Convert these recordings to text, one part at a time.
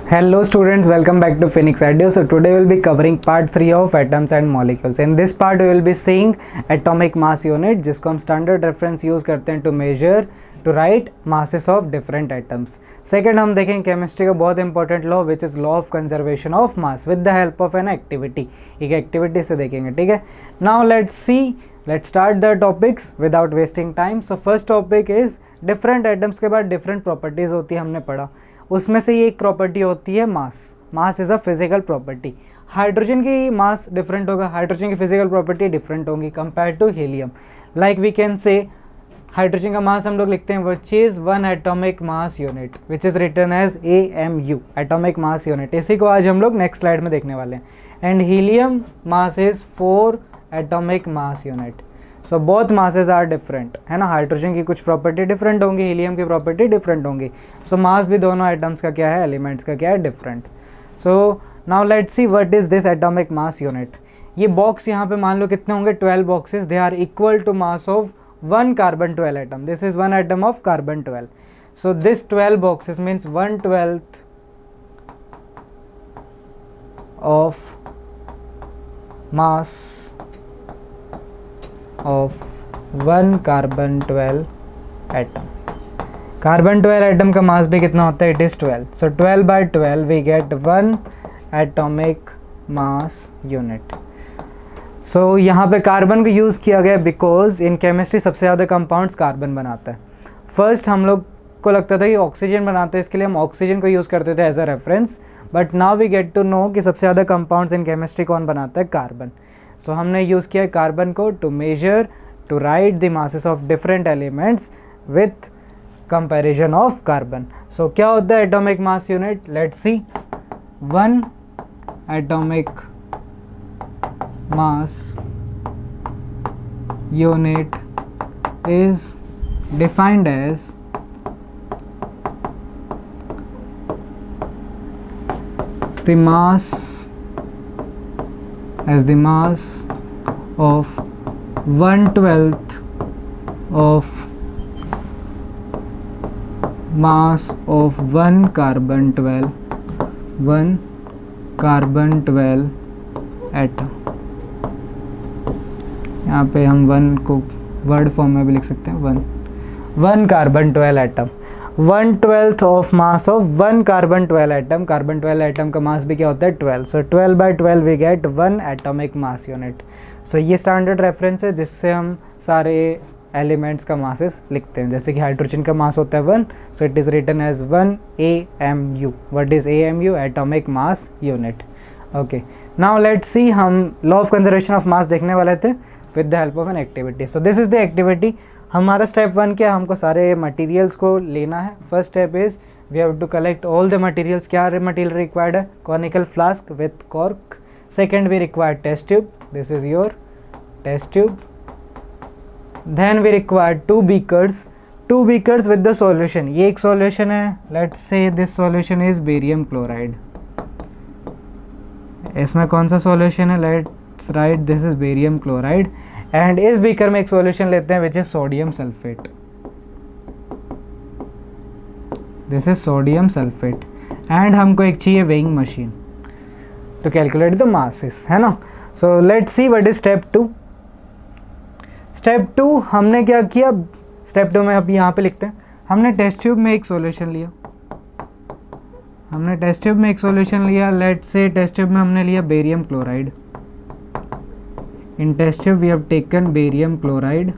Hello students, welcome back to Phoenix Idea. So today we'll be covering part 3 of atoms and molecules. In this part we will be seeing atomic mass unit, जिसको हम standard reference use करते हैं to measure, to write masses of different atoms. Second हम देखेंगे chemistry का बहुत important law which is law of conservation of mass with the help of an activity. एक activity से देखेंगे, ठीक है. Now let's start the topics without wasting time. So first topic is different atoms के बाद different properties होती है, हमने पढ़ा. उसमें से ये एक प्रॉपर्टी होती है mass is a physical property. Hydrogen की मास डिफरेंट होगा, हाइड्रोजन की फिजिकल प्रॉपर्टी डिफरेंट होंगी compare to helium. Like we can say hydrogen का मास हम लोग लिखते हैं which is 1 atomic mass unit which is written as AMU, atomic mass unit. इसी को आज हम लोग नेक्स्ट स्लाइड में देखने वाले हैं. And helium mass is 4 atomic mass unit. So both masses are different, है ना. हाइड्रोजन की कुछ प्रॉपर्टी डिफरेंट होंगी, हीलियम की प्रॉपर्टी डिफरेंट होंगी. सो मास भी दोनों एटम्स का क्या है, एलिमेंट्स का क्या है, different. So now let's see what is this atomic mass unit. ये बॉक्स यहाँ पे मान लो कितने होंगे, 12 boxes. They are equal to mass of 1 carbon 12 atom. This is 1 atom of carbon 12. So this 12 boxes means 1/12 of mass of 1 carbon 12 atom. Carbon 12 atom का मास भी कितना होता है, it is 12. So 12/12 we get 1 atomic mass unit. So यहाँ पे carbon को use किया गया बिकॉज इन केमिस्ट्री सबसे ज़्यादा कंपाउंड्स कार्बन बनाता है. फर्स्ट हम लोग को लगता था कि ऑक्सीजन बनाते हैं, इसके लिए हम ऑक्सीजन को यूज़ करते थे as a reference. But now we get to know कि सबसे ज़्यादा कंपाउंड्स इन केमिस्ट्री कौन बनाता है, कार्बन. सो हमने यूज़ किया कार्बन को to measure, to write the masses of different elements with comparison of carbon. So क्या होता है atomic mass unit, let's see. 1 atomic mass unit is defined as the mass of 1/12 of mass of 1 carbon 12 atom. यहाँ पे हम 1 को word form में भी लिख सकते हैं. 1 carbon 12 atom. 1/12 of mass of 1 carbon 12 atom. Carbon 12 atom का मास भी क्या होता है, 12. So 12/12 we get 1 atomic mass unit. So ये स्टैंडर्ड रेफरेंस है जिससे हम सारे एलिमेंट्स का मासेस लिखते हैं. जैसे कि हाइड्रोजन का मास होता है 1, so it is written as 1 AMU. What is AMU, atomic mass unit. Okay, now let's see. हम law of conservation of mass देखने वाले थे with the help of an activity. So this is the activity. हमारा step 1 क्या, हमको सारे materials को लेना है. First step is we have to collect all the materials. क्या मटेरियल रिक्वायर्ड है, conical flask with cork. Second we require test tube. This is your test tube. Then we require 2 beakers. 2 beakers with the solution. ये एक solution है, let's say this solution is barium chloride. इसमें कौन सा solution है, let's write this is barium chloride. And इस beaker में एक सॉल्यूशन लेते हैं which is sodium sulphate. This is sodium sulphate. And हमको एक चाहिए weighing machine to calculate the masses, है ना. सो let's see what is step 2. Step 2 हमने क्या किया, स्टेप 2 में अब यहाँ पे लिखते हैं. हमने टेस्ट ट्यूब में एक सॉल्यूशन लिया. लेट्स से टेस्ट ट्यूब में हमने लिया barium chloride. In test tube we have taken barium chloride,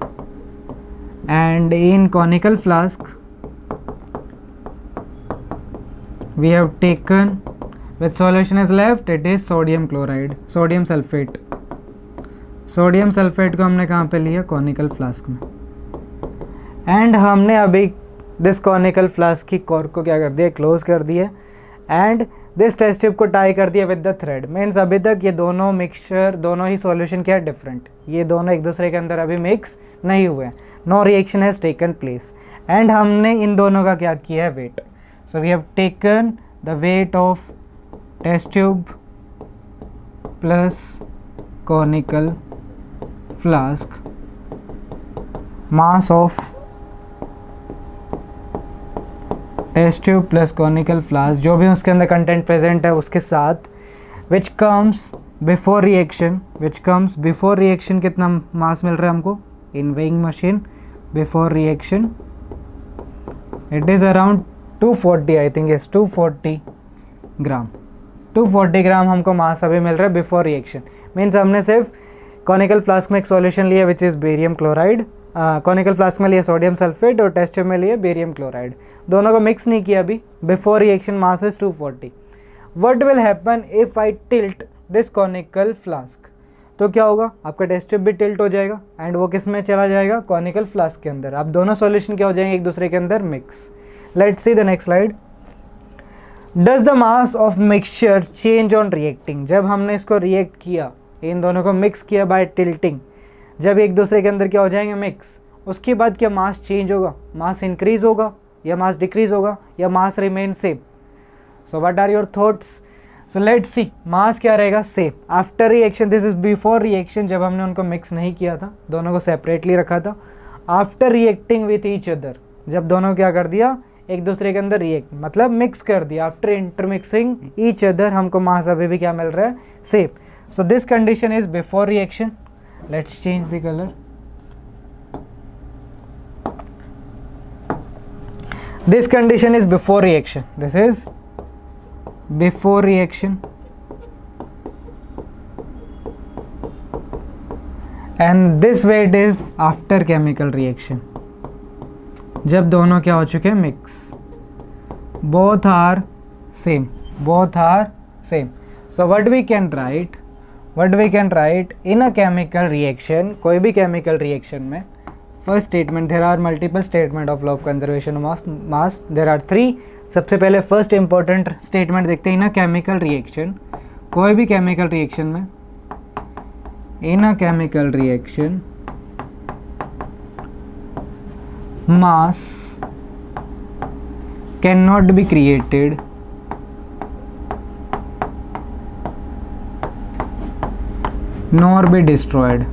and in conical flask we have taken, which solution is left, it is sodium chloride, sodium sulfate. sodium sulfate को हमने कहाँ पे लिया, conical flask में. and हमने अभी this conical flask की cork को क्या कर दिया, क्लोज कर दिया. एंड दिस टेस्ट ट्यूब को टाई कर दिया विद द थ्रेड. मीन्स अभी तक ये दोनों मिक्सचर, दोनों ही सॉल्यूशन क्या है, डिफरेंट. ये दोनों एक दूसरे के अंदर अभी मिक्स नहीं हुए हैं. No reaction has taken place. And हमने इन दोनों का क्या किया है, weight. So we have taken the weight of test tube plus conical flask, mass of test tube plus conical flask, जो भी उसके अंदर कंटेंट प्रेजेंट है उसके साथ, विच कम्स बिफोर रिएक्शन, कितना मास मिल रहा है हमको in weighing machine before reaction, it is around 240, I think is 240 gram. 240 gram हमको मास अभी मिल रहा है बिफोर रिएक्शन। मीन्स हमने सिर्फ कॉनिकल फ्लास्क में एक सॉल्यूशन लिया which is barium chloride, conical flask में लिया सोडियम सल्फेट और टेस्ट ट्यूब में लिया बेरियम क्लोराइड, दोनों को मिक्स नहीं किया अभी। Before reaction mass is 240। What will happen if I tilt this conical flask, तो क्या होगा, आपका टेस्ट ट्यूब भी टिल्ट हो जाएगा एंड वो किस में चला जाएगा, कॉनिकल फ्लास्क के अंदर। अब दोनों सॉल्यूशन क्या हो जाएंगे, एक दूसरे के अंदर mix. Let's see the next slide. Does the mass of mixture change on reacting, जब हमने इसको रिएक्ट किया, इन दोनों को मिक्स किया बाय टिल्टिंग, जब एक दूसरे के अंदर क्या हो जाएंगे मिक्स, उसके बाद क्या मास चेंज होगा, मास इंक्रीज होगा या मास डिक्रीज होगा या mass remain same. So what are your thoughts? So let's see, mass क्या रहेगा, same. After reaction, this is before reaction, जब हमने उनको मिक्स नहीं किया था, दोनों को सेपरेटली रखा था। After reacting with each other, जब दोनों क्या कर दिया, एक दूसरे के अंदर रिएक्ट मतलब मिक्स कर दिया, आफ्टर इंटरमिक्सिंग ईच अदर, हमको मास अभी भी क्या मिल रहा है, same. So this condition is before reaction. Let's change the colour. This condition is before reaction. This is before reaction. And this way it is after chemical reaction. जब दोनों क्या हो चुके हैं, mix. Both are same. Both are same. So what we can write? What we can write in a chemical reaction, कोई भी chemical reaction में, first statement, there are multiple statement of law of conservation of mass, there are 3। सबसे पहले first important statement देखते हैं, इन a chemical reaction, कोई भी chemical reaction में, in a chemical reaction mass can not be created nor be destroyed.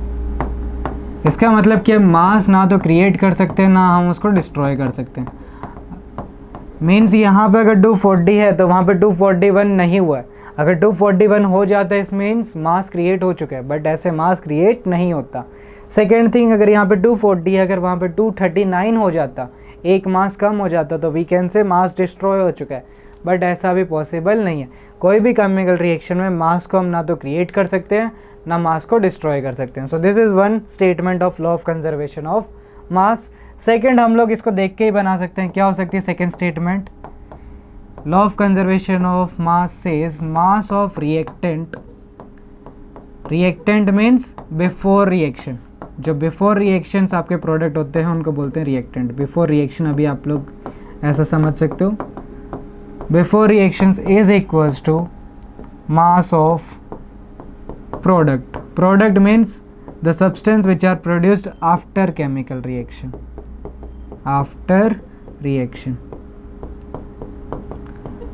इसका मतलब कि मास ना तो क्रिएट कर सकते हैं ना हम उसको डिस्ट्रॉय कर सकते हैं। मीन्स यहाँ पे अगर 240 है तो वहाँ पे 241 नहीं हुआ है। अगर 241 हो जाता है इस मीन्स मास क्रिएट हो चुका है, बट ऐसे मास क्रिएट नहीं होता। सेकेंड थिंग, अगर यहाँ पे 240 है, अगर वहाँ पे 239 हो जाता, एक मास कम हो जाता, तो वी कैन से मास डिस्ट्रॉय हो चुका है, बट ऐसा भी पॉसिबल नहीं है। कोई भी केमिकल रिएक्शन में मास को हम ना तो क्रिएट कर सकते हैं ना मास को डिस्ट्रॉय कर सकते हैं। सो this is one statement of law of conservation of mass. Second, हम लोग इसको देख के ही बना सकते हैं, क्या हो सकती है second statement, law of conservation of mass says mass of reactant, reactant means before reaction, जो बिफोर रिएक्शंस आपके प्रोडक्ट होते हैं उनको बोलते हैं रिएक्टेंट। बिफोर रिएक्शन अभी आप लोग ऐसा समझ सकते हो, before reactions is equals to mass of product. Product means the substance which are produced after chemical reaction. After reaction.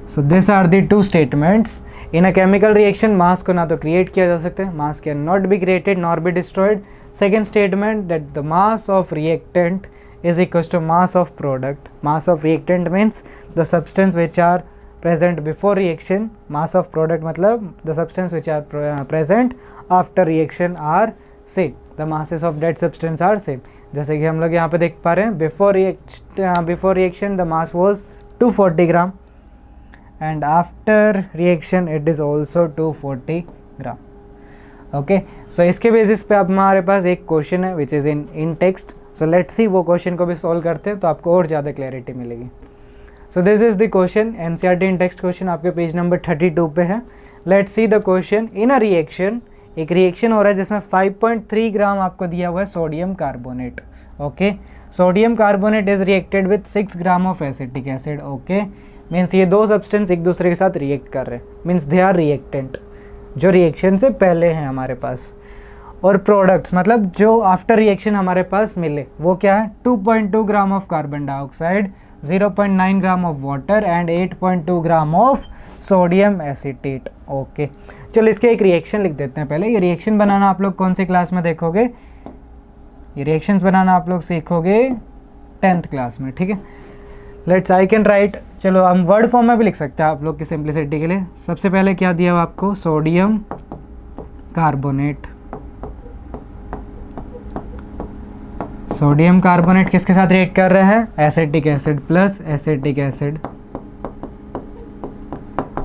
So these are the two statements. In a chemical reaction, mass को ना तो create किया जा सकता है, mass can not be created nor be destroyed. Second statement, that the mass of reactant is equals to mass of product. Mass of reactant means the substance which are present before reaction, mass of product मतलब the substance which are present after reaction are same, the masses of that substance are same। जैसे कि हम लोग यहाँ पे देख पा रहे हैं, before reaction the mass was 240 gram and after reaction it is also 240 gram. Okay, so इसके बेसिस पे अब हमारे पास एक क्वेश्चन है which is in text. So let's see वो क्वेश्चन को भी सॉल्व करते हैं तो आपको और ज़्यादा क्लैरिटी मिलेगी। So this is the question, NCERT in text question आपके पेज नंबर 32 पे है। Let's see the question. In a reaction, एक रिएक्शन हो रहा है जिसमें 5.3 ग्राम आपको दिया हुआ है sodium carbonate. Okay, sodium carbonate is reacted with 6 gram of acetic acid. Okay, means ये दो सब्सटेंस एक दूसरे के साथ रिएक्ट कर रहे हैं, मीन्स दे आर रिएक्टेंट, जो रिएक्शन से पहले हैं हमारे पास। और प्रोडक्ट्स मतलब जो आफ्टर रिएक्शन हमारे पास मिले वो क्या है, 2.2 gram of carbon dioxide, 0.9 gram of water and 8.2 gram of sodium acetate. Okay, चलो इसके एक रिएक्शन लिख देते हैं पहले। ये रिएक्शन बनाना आप लोग कौन सी क्लास में देखोगे, ये रिएक्शंस बनाना आप लोग सीखोगे 10th क्लास में, ठीक है। लेट्स आई कैन राइट चलो हम वर्ड फॉर्म में भी लिख सकते हैं आप लोग की सिंप्लिसिटी के लिए। सबसे पहले क्या दिया हुआ आपको, सोडियम कार्बोनेट। सोडियम कार्बोनेट किसके साथ रिएक्ट कर रहा है, acetic acid plus acetic acid,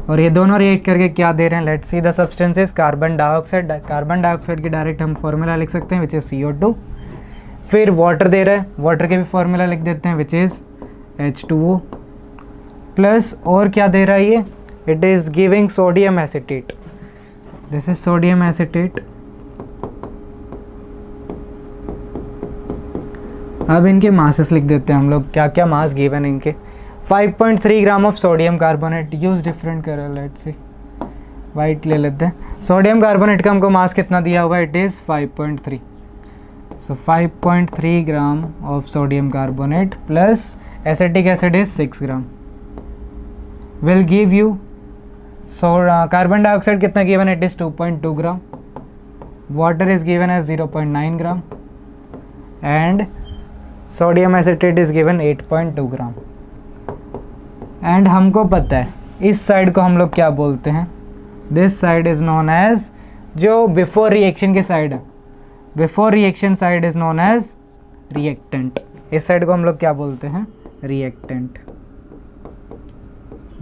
और ये दोनों रिएक्ट करके क्या दे रहे हैं, let's see the substances. Carbon dioxide, carbon dioxide की डायरेक्ट हम फॉर्मूला लिख सकते हैं विच इज़ CO2। फिर वाटर दे रहा है, वाटर के भी फॉर्मूला लिख देते हैं विच इज़ H2O प्लस, और क्या दे रहा है ये, it is giving sodium acetate, this is sodium acetate. अब इनके मासेस लिख देते हैं हम लोग, क्या क्या मास गिवन इनके। 5.3 gram of sodium carbonate, use different करो, लेट्स सी वाइट ले लेते हैं। सोडियम कार्बोनेट का हमको मास कितना दिया हुआ, it is 5.3, so 5.3 gram of sodium carbonate plus acetic acid is 6 gram will give you, so carbon dioxide कितना given, it is 2.2 gram, water is given as 0.9 gram and sodium acetate is given 8.2 gram. And हमको पता है इस side को हम लोग क्या बोलते हैं, this side is known as, जो बिफोर रिएक्शन के साइड है, before reaction side is known as reactant. इस साइड को हम लोग क्या बोलते हैं, रिएक्टेंट,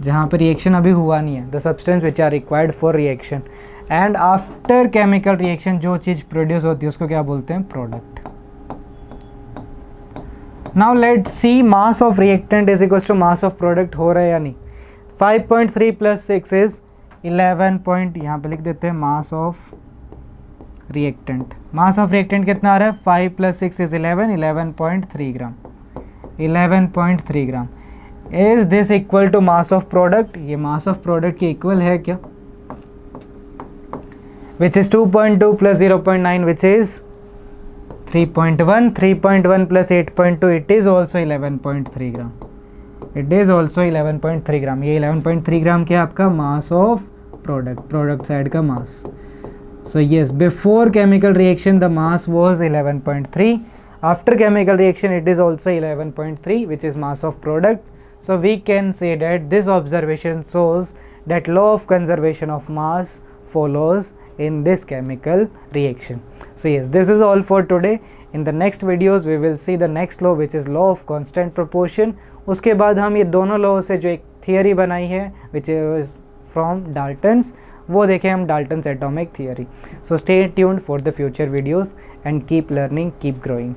जहाँ पर रिएक्शन अभी हुआ नहीं है, the substance which are required for reaction. And after chemical reaction जो चीज़ प्रोड्यूस होती है उसको क्या बोलते हैं, product. Now let see mass of reactant is equals to mass of product हो रहा है या नहीं। 5.3 प्लस 6 इज 11 पॉइंट, यहाँ पे लिख देते हैं mass of reactant. Mass of reactant कितना आ रहा है, 5 plus 6 is 11.3 gram, 11.3 gram. Is this equal to mass of product, ये मास ऑफ प्रोडक्ट के इक्वल है क्या, which is 2.2 plus 0.9 which is 3.1, 3.1 plus 8.2, it is also 11.3 gram, it is also 11.3 gram. ये 11.3 gram क्या आपका mass of product, product side का मास। So yes, before chemical reaction the mass was 11.3, after chemical reaction it is also 11.3 which is mass of product. So we can say that this observation shows that law of conservation of mass follows in this chemical reaction. So yes, this is all for today. In the next videos we will see the next law which is law of constant proportion. उसके बाद हम ये दोनों law से जो एक theory बनाई है which is from Dalton's, वो देखें हम Dalton's atomic theory. So stay tuned for the future videos and keep learning, keep growing.